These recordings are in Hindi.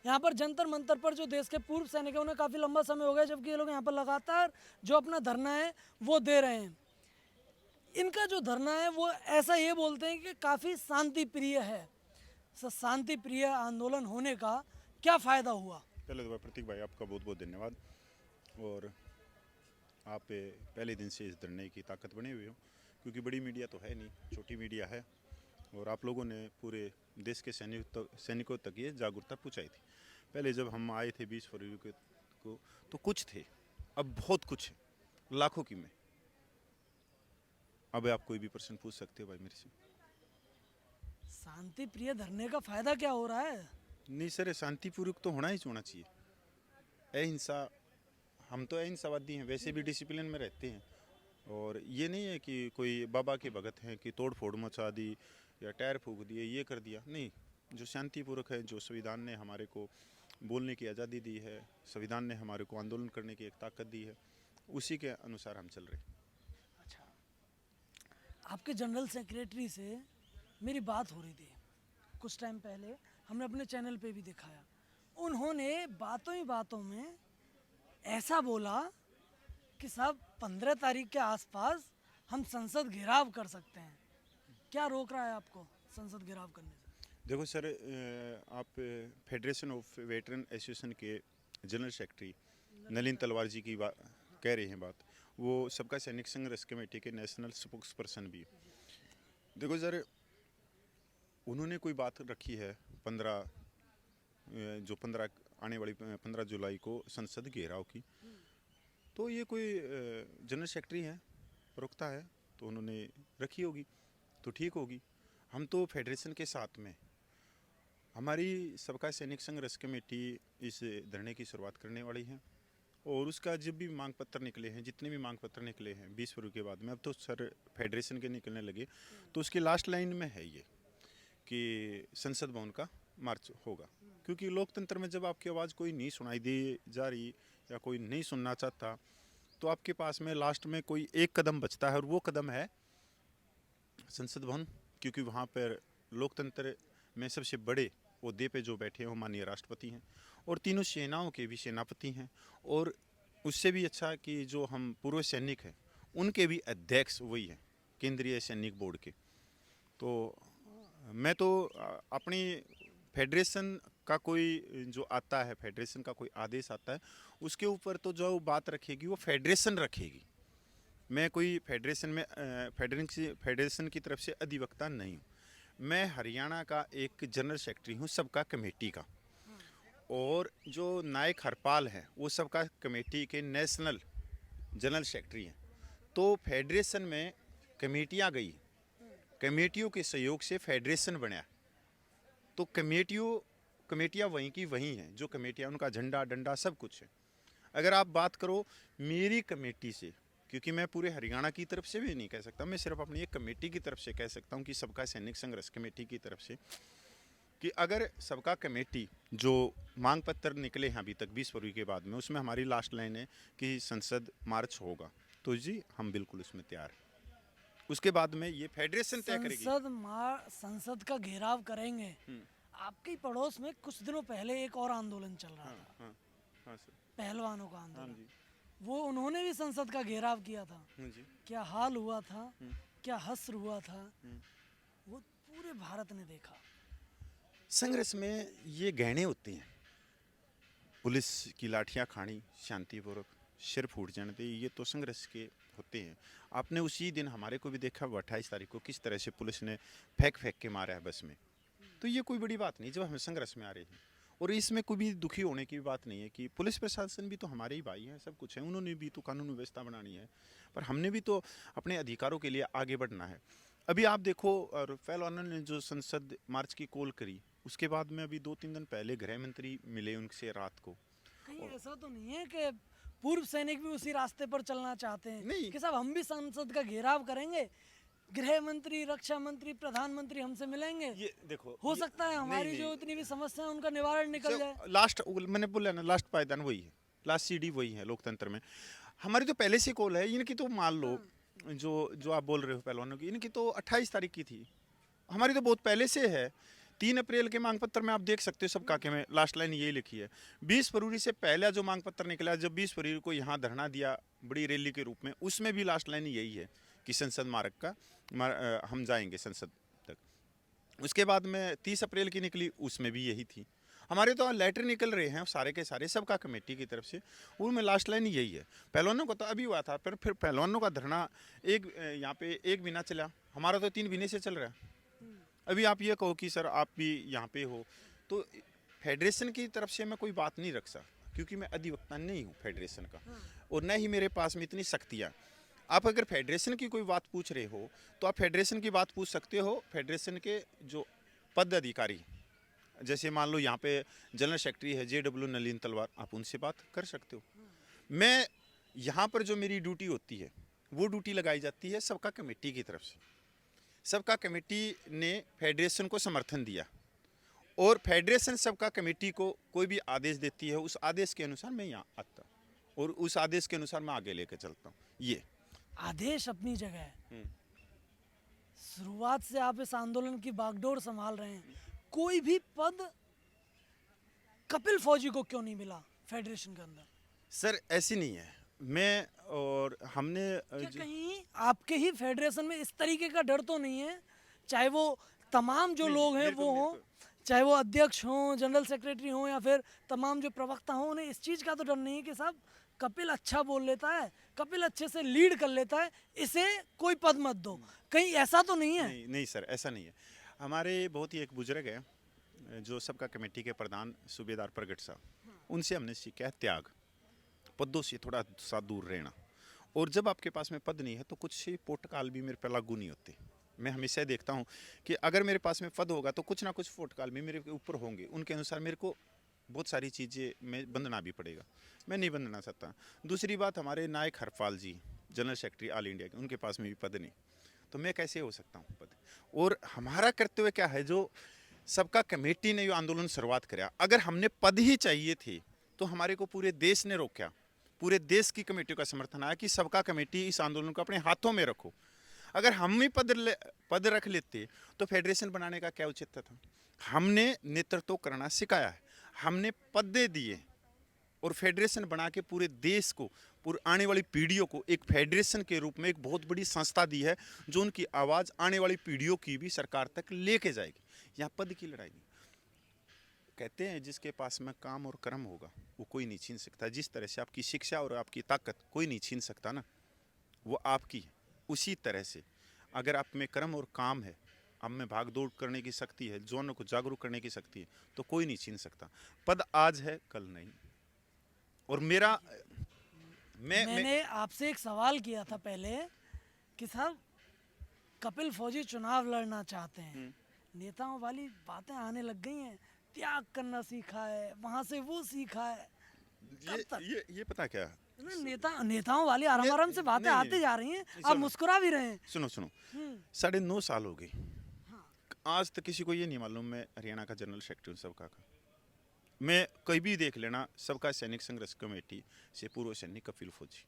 यहाँ पर जंतर मंतर पर जो देश के पूर्व सैनिक हैं उन्हें काफ़ी लंबा समय हो गया, जबकि ये लोग यहाँ पर लगातार जो अपना धरना है वो दे रहे हैं। इनका जो धरना है वो ऐसा ये बोलते हैं कि काफ़ी शांति प्रिय है। शांति प्रिय आंदोलन होने का क्या फ़ायदा हुआ? पहले तो प्रतीक भाई आपका बहुत बहुत धन्यवाद। और आप पहले दिन से इस धरने की ताकत बने हुए हो, क्योंकि बड़ी मीडिया तो है नहीं, छोटी मीडिया है। और आप लोगों ने पूरे देश के सैनिकों तक ये जागरूकता पहुँचाई थी। पहले जब हम आए थे 20 फरवरी को तो कुछ थे, अब बहुत कुछ है, लाखों की में। अब आप कोई भी प्रश्न पूछ सकते हो भाई मेरे से। शांति प्रिय धरने का फ़ायदा क्या हो रहा है? नहीं सर, शांतिपूर्वक तो होना ही चाहिए। अहिंसा, हम तो अहिंसावादी हैं, वैसे भी डिसिप्लिन में रहते हैं। और ये नहीं है कि कोई बाबा के भगत हैं कि तोड़ फोड़ मचा दी या टायर फूंक दिए, ये कर दिया। नहीं, जो शांतिपूर्वक है, जो संविधान ने हमारे को बोलने की आज़ादी दी है, संविधान ने हमारे को आंदोलन करने की एक ताकत दी है, उसी के अनुसार हम चल रहे हैं। अच्छा, आपके जनरल सेक्रेटरी से मेरी बात हो रही थी कुछ टाइम पहले, हमने अपने चैनल पे भी दिखाया। उन्होंने बातों ही बातों में ऐसा बोला कि साहब 15 तारीख के आसपास हम संसद घेराव कर सकते हैं। क्या रोक रहा है आपको संसद घेराव करने से? देखो सर, आप फेडरेशन ऑफ वेटरन एसोसिएशन के जनरल सेक्रेटरी नलिन तलवार जी की बात कह रहे हैं। बात वो सबका सैनिक संघर्ष कमेटी के नेशनल स्पोक्स पर्सन भी है। देखो सर, उन्होंने कोई बात रखी है 15 आने वाली 15 जुलाई को संसद घेराव की, तो ये कोई जनरल सेक्रेटरी है, प्रवक्ता है, तो उन्होंने रखी होगी तो ठीक होगी। हम तो फेडरेशन के साथ में, हमारी सबका सैनिक संघर्ष कमेटी इस धरने की शुरुआत करने वाली है। और उसका जब भी मांग पत्र निकले हैं, जितने भी मांग पत्र निकले हैं 20 फरवरी के बाद में, अब तो सर फेडरेशन के निकलने लगे, तो उसकी लास्ट लाइन में है ये कि संसद भवन का मार्च होगा। क्योंकि लोकतंत्र में जब आपकी आवाज़ कोई नहीं सुनाई दी जा रही या कोई नहीं सुनना चाहता, तो आपके पास में लास्ट में कोई एक कदम बचता है, और वो कदम है संसद भवन। क्योंकि वहाँ पर लोकतंत्र में सबसे बड़े ओहदे पे जो बैठे हैं वो माननीय राष्ट्रपति हैं, और तीनों सेनाओं के भी सेनापति हैं। और उससे भी अच्छा कि जो हम पूर्व सैनिक हैं उनके भी अध्यक्ष वही हैं, केंद्रीय सैनिक बोर्ड के। तो मैं तो अपनी फेडरेशन का कोई जो आता है, फेडरेशन का कोई आदेश आता है, उसके ऊपर तो जो बात रखेगी वो फेडरेशन रखेगी। मैं कोई फेडरेशन में फेडरेशन की तरफ से अधिवक्ता नहीं हूँ। मैं हरियाणा का एक जनरल सेक्रेटरी हूँ सबका कमेटी का, और जो नायक हरपाल हैं वो सबका कमेटी के नेशनल जनरल सेक्रेटरी हैं। तो फेडरेशन में कमेटियाँ गई, कमेटियों के सहयोग से फेडरेशन बना। तो कमेटियाँ वहीं की वहीं हैं, जो कमेटियाँ, उनका झंडा डंडा सब कुछ है। अगर आप बात करो मेरी कमेटी से, क्योंकि मैं पूरे हरियाणा की तरफ से भी नहीं कह सकता, मैं सिर्फ अपनी एक कमेटी की तरफ से कह सकता हूँ कि सबका सैनिक संघर्ष कमेटी की तरफ से, कि अगर सबका कमेटी जो मांग पत्र निकले हैं अभी तक 20 फरवरी के बाद में, उसमें हमारी लास्ट लाइन है कि संसद मार्च होगा, तो जी हम बिल्कुल उसमें तैयार हैं। उसके बाद में ये फेडरेशन तय करेगी। संसद का घेराव करेंगे। आपके ही पड़ोस में कुछ दिनों पहले एक और आंदोलन चल रहा था, हाँ हाँ सर। पहलवानों का हाँ आंदोलन। जी। वो उन्होंने भी संसद का घेराव किया था। हाँ जी। क्या हाल हुआ था, क्या हश्र हुआ था, वो पूरे भारत ने देखा। संघर्ष में ये गहने होते हैं, पुलिस की लाठियाँ खानी शांतिपूर्वक, सिर फूट जाने थे, ये तो संघर्ष के होते हैं। आपने उसी दिन हमारे को भी देखा 28 तारीख को किस तरह से पुलिस ने फेंक के मारा है बस में। तो ये कोई बड़ी बात नहीं जब हम संघर्ष में आ रहे हैं। और इसमें कोई भी दुखी होने की बात नहीं है कि पुलिस प्रशासन भी तो हमारे ही भाई हैं, सब कुछ है, उन्होंने भी तो कानून व्यवस्था बनानी है, पर हमने भी तो अपने अधिकारों के लिए आगे बढ़ना है। अभी आप देखो, और पहलवानों ने जो संसद मार्च की कॉल करी, उसके बाद में अभी 2-3 दिन पहले गृह मंत्री मिले उनसे रात को। कहीं ऐसा तो नहीं है कि पूर्व सैनिक भी उसी रास्ते पर चलना चाहते हैं? नहीं। कि साहब हम भी संसद का घेराव करेंगे, गृह मंत्री, रक्षा मंत्री, प्रधानमंत्री हमसे मिलेंगे, ये देखो, हो सकता है हमारी जो इतनी भी समस्या है उनका निवारण निकल जाए। लास्ट मैंने बोला ना, लास्ट पायदान वही है, लास्ट सीढ़ी वही है लोकतंत्र में। हमारी तो पहले से कॉल है, इनकी तो मान लो जो जो आप बोल रहे हो पहलवानों की, इनकी तो 28 तारीख की थी, हमारी तो बहुत पहले से है। 3 अप्रैल के मांग पत्र में आप देख सकते हो सब काके में लास्ट लाइन यही लिखी है। 20 फरवरी से पहला जो मांग पत्र निकला, जब 20 फरवरी को यहाँ धरना दिया बड़ी रैली के रूप में, उसमें भी लास्ट लाइन यही है कि संसद मार्ग का हम जाएंगे संसद तक। उसके बाद में 30 अप्रैल की निकली, उसमें भी यही थी। हमारे तो लेटर निकल रहे हैं सारे के सारे सबका कमेटी की तरफ से, उनमें लास्ट लाइन यही है। पहलवानों को तो अभी हुआ था, फिर पहलवानों का धरना यहाँ पे 1 महीना चला, हमारा तो 3 महीने से चल रहा है। अभी आप ये कहो कि सर आप भी यहाँ पे हो, तो फेडरेशन की तरफ से मैं कोई बात नहीं रख सकता, क्योंकि मैं अधिवक्ता नहीं हूँ फेडरेशन का, और न ही मेरे पास में इतनी शक्तियाँ। आप अगर फेडरेशन की कोई बात पूछ रहे हो तो आप फेडरेशन की बात पूछ सकते हो फेडरेशन के जो पद अधिकारी, जैसे मान लो यहाँ पे जनरल सेक्रेटरी है JW नलिन तलवार, आप उनसे बात कर सकते हो। मैं यहाँ पर जो मेरी ड्यूटी होती है वो ड्यूटी लगाई जाती है सबका कमेटी की तरफ से। सबका कमेटी ने फेडरेशन को समर्थन दिया, और फेडरेशन सबका कमेटी को कोई भी आदेश देती है, उस आदेश के अनुसार मैं यहाँ आता हूँ, और उस आदेश के अनुसार मैं आगे लेकर चलता हूँ। ये आदेश अपनी जगह है, शुरुआत से आप इस आंदोलन की बागडोर संभाल रहे हैं, कोई भी पद कपिल फौजी को क्यों नहीं मिला फेडरेशन के अंदर? सर ऐसी नहीं है, मैं और हमने क्या कहीं आपके ही फेडरेशन में इस तरीके का डर तो नहीं है, चाहे वो तमाम जो लोग हैं वो हों, चाहे वो अध्यक्ष हों, जनरल सेक्रेटरी हों, या फिर तमाम जो प्रवक्ता हों, उन्हें इस चीज़ का तो डर नहीं है कि साहब कपिल अच्छा बोल लेता है, कपिल अच्छे से लीड कर लेता है, इसे कोई पद मत दो, कहीं ऐसा तो नहीं है? नहीं सर, ऐसा नहीं है। हमारे बहुत ही एक बुजुर्ग है जो सबका कमेटी के प्रधान सूबेदार प्रगट साहब, उनसे हमने सीखा है त्याग, पदों से थोड़ा सा दूर रहना। और जब आपके पास में पद नहीं है तो कुछ पोटकाल भी मेरे पे लागू नहीं होते। मैं हमेशा देखता हूँ कि अगर मेरे पास में पद होगा तो कुछ ना कुछ पोटकाल भी मेरे ऊपर होंगे, उनके अनुसार मेरे को बहुत सारी चीज़ें में बंधना भी पड़ेगा, मैं नहीं बंधना चाहता। दूसरी बात, हमारे नायक हरपाल जी जनरल सेक्रेटरी ऑल इंडिया के, उनके पास में भी पद नहीं, तो मैं कैसे हो सकता हूँ पद? और हमारा कर्तव्य क्या है, जो सबका कमेटी ने ये आंदोलन शुरुआत कराया, अगर हमने पद ही चाहिए थे तो हमारे को पूरे देश ने रोका, पूरे देश की कमेटी का समर्थन आया कि सबका कमेटी इस आंदोलन को अपने हाथों में रखो। अगर हम ही पद रख लेते तो फेडरेशन बनाने का क्या औचित्य था? हमने नेतृत्व करना सिखाया है, हमने पद दिए और फेडरेशन बना के पूरे देश को, पूरी आने वाली पीढ़ियों को एक फेडरेशन के रूप में एक बहुत बड़ी संस्था दी है, जो उनकी आवाज़ आने वाली पीढ़ियों की भी सरकार तक लेके जाएगी। यहाँ पद की लड़ाई नहीं। कहते हैं जिसके पास में काम और कर्म होगा वो कोई नहीं छीन सकता। जिस तरह से आपकी शिक्षा और आपकी ताकत कोई नहीं छीन सकता ना, वो आपकी है। उसी तरह से अगर आप में कर्म और काम है, आप में भाग दौड़ करने की शक्ति है, जवानों को जागरूक करने की शक्ति है, तो कोई नहीं छीन सकता। पद आज है कल नहीं। और मेरा मैंने आपसे एक सवाल किया था पहले कि साहब कपिल फौजी चुनाव लड़ना चाहते हैं, नेताओं वाली बातें आने लग गई हैं, त्याग करना सीखा है, वहां से वो सीखा है। ये पता क्या, नेताओं वाली आराम से बातें आती जा रही हैं, आप मुस्कुरा भी रहे हैं। सुनो 9.5 साल हो गए, आज तक किसी को ये नहीं मालूम मैं हरियाणा का जनरल सेक्रेटरी हूँ सबका का। मैं कहीं भी देख लेना, सबका सैनिक संघर्ष कमेटी से पूर्व सैनिक कपिल फौजी,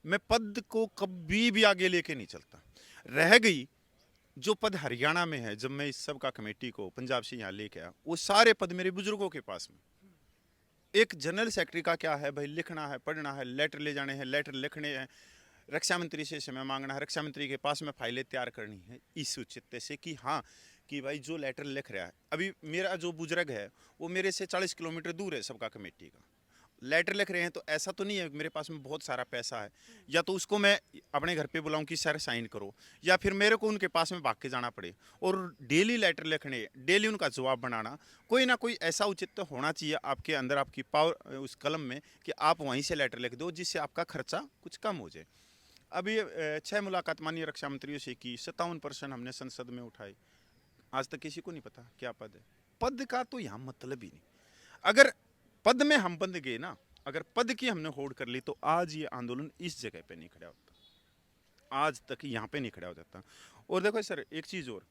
मैं पद को कभी भी आगे लेके नहीं चलता। रह गई जो पद हरियाणा में है, जब मैं इस सबका कमेटी को पंजाब से यहाँ लेके आया, वो सारे पद मेरे बुजुर्गों के पास में। एक जनरल सेक्रेटरी का क्या है भाई, लिखना है, पढ़ना है, लेटर ले जाने हैं, लेटर लिखने हैं, रक्षा मंत्री से समय मांगना है, रक्षा मंत्री के पास में फाइलें तैयार करनी है, इस उचित से कि हाँ कि भाई जो लेटर लिख रहा है, अभी मेरा जो बुजुर्ग है वो मेरे से 40 किलोमीटर दूर है सबका कमेटी का, लेटर लिख रहे हैं, तो ऐसा तो नहीं है मेरे पास में बहुत सारा पैसा है, या तो उसको मैं अपने घर पे बुलाऊं कि सर साइन करो, या फिर मेरे को उनके पास में भाग के जाना पड़े और डेली लेटर लिखने, डेली उनका जवाब बनाना। कोई ना कोई ऐसा उचित होना चाहिए आपके अंदर, आपकी पावर उस कलम में, कि आप वहीं से लेटर लिख दो जिससे आपका खर्चा कुछ कम हो जाए। अभी 6 मुलाकात माननीय रक्षा मंत्रियों से की, 57% हमने संसद में उठाई, आज तक किसी को नहीं पता क्या पद है। पद का तो यहाँ मतलब ही नहीं। अगर पद में हम बंध गए ना, अगर पद की हमने होड़ कर ली, तो आज ये आंदोलन इस जगह पे नहीं खड़ा होता, आज तक यहाँ पे नहीं खड़ा हो जाता। और देखो सर एक चीज और,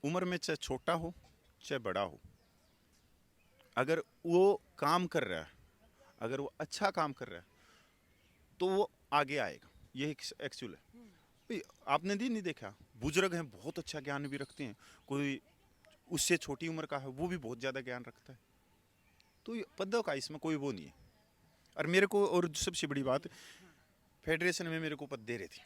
उम्र में चाहे छोटा हो चाहे बड़ा हो, अगर वो काम कर रहा है, अगर वो अच्छा काम कर रहा है, तो वो आगे आएगा। ये एक्चुअल है। आपने नहीं देखा, बुजुर्ग हैं, बहुत अच्छा ज्ञान भी रखते हैं, कोई उससे छोटी उम्र का है वो भी बहुत ज़्यादा ज्ञान रखता है। तो पदों का इसमें कोई वो नहीं है। और मेरे को और सबसे बड़ी बात, फेडरेशन में मेरे को पद दे रहे थे,